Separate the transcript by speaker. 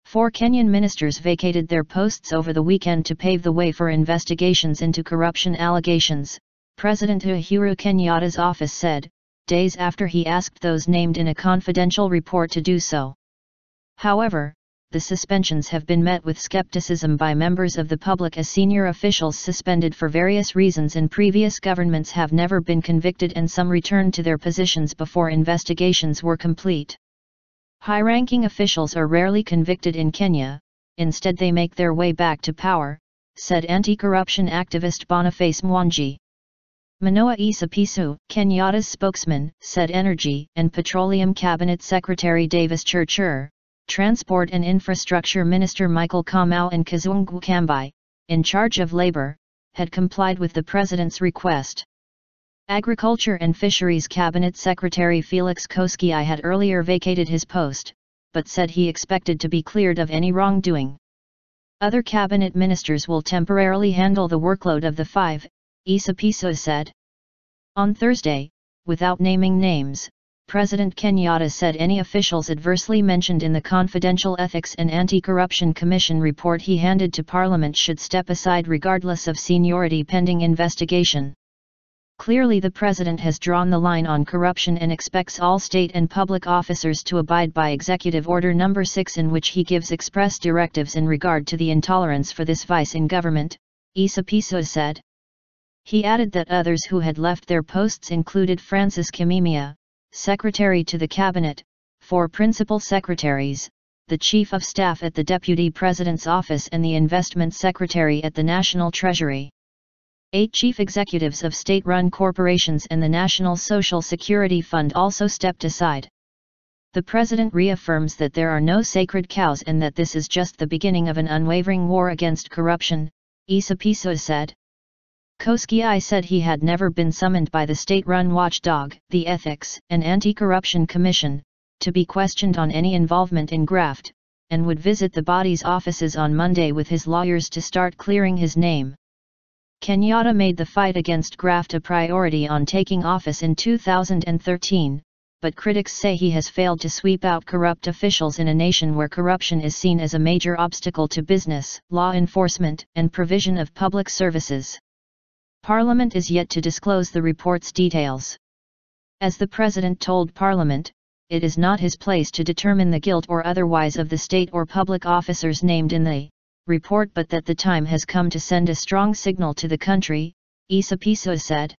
Speaker 1: 4 Kenyan ministers vacated their posts over the weekend to pave the way for investigations into corruption allegations, President Uhuru Kenyatta's office said, days after he asked those named in a confidential report to do so. However, the suspensions have been met with skepticism by members of the public, as senior officials suspended for various reasons in previous governments have never been convicted and some returned to their positions before investigations were complete. High-ranking officials are rarely convicted in Kenya, instead they make their way back to power, said anti-corruption activist Boniface Mwangi. Manoah Esipisu, Kenyatta's spokesman, said Energy and Petroleum Cabinet Secretary Davis Chirchir, Transport and Infrastructure Minister Michael Kamau and Kazungu Kambi, in charge of labor, had complied with the president's request. Agriculture and Fisheries Cabinet Secretary Felix Koskei had earlier vacated his post, but said he expected to be cleared of any wrongdoing. Other cabinet ministers will temporarily handle the workload of the 5, Esipisu said. On Thursday, without naming names, President Kenyatta said any officials adversely mentioned in the Confidential Ethics and Anti-Corruption Commission report he handed to Parliament should step aside regardless of seniority pending investigation. Clearly the President has drawn the line on corruption and expects all state and public officers to abide by Executive Order No. 6, in which he gives express directives in regard to the intolerance for this vice in government, Esipisu said. He added that others who had left their posts included Francis Kimemia, Secretary to the Cabinet, 4 Principal Secretaries, the Chief of Staff at the Deputy President's Office and the Investment Secretary at the National Treasury. 8 chief executives of state-run corporations and the National Social Security Fund also stepped aside. The President reaffirms that there are no sacred cows and that this is just the beginning of an unwavering war against corruption, Esipisu said. Koskei said he had never been summoned by the state-run watchdog, the Ethics and Anti-Corruption Commission, to be questioned on any involvement in graft, and would visit the body's offices on Monday with his lawyers to start clearing his name. Kenyatta made the fight against graft a priority on taking office in 2013, but critics say he has failed to sweep out corrupt officials in a nation where corruption is seen as a major obstacle to business, law enforcement, and provision of public services. Parliament is yet to disclose the report's details. As the President told Parliament, it is not his place to determine the guilt or otherwise of the state or public officers named in the report, but that the time has come to send a strong signal to the country, Esipisu said.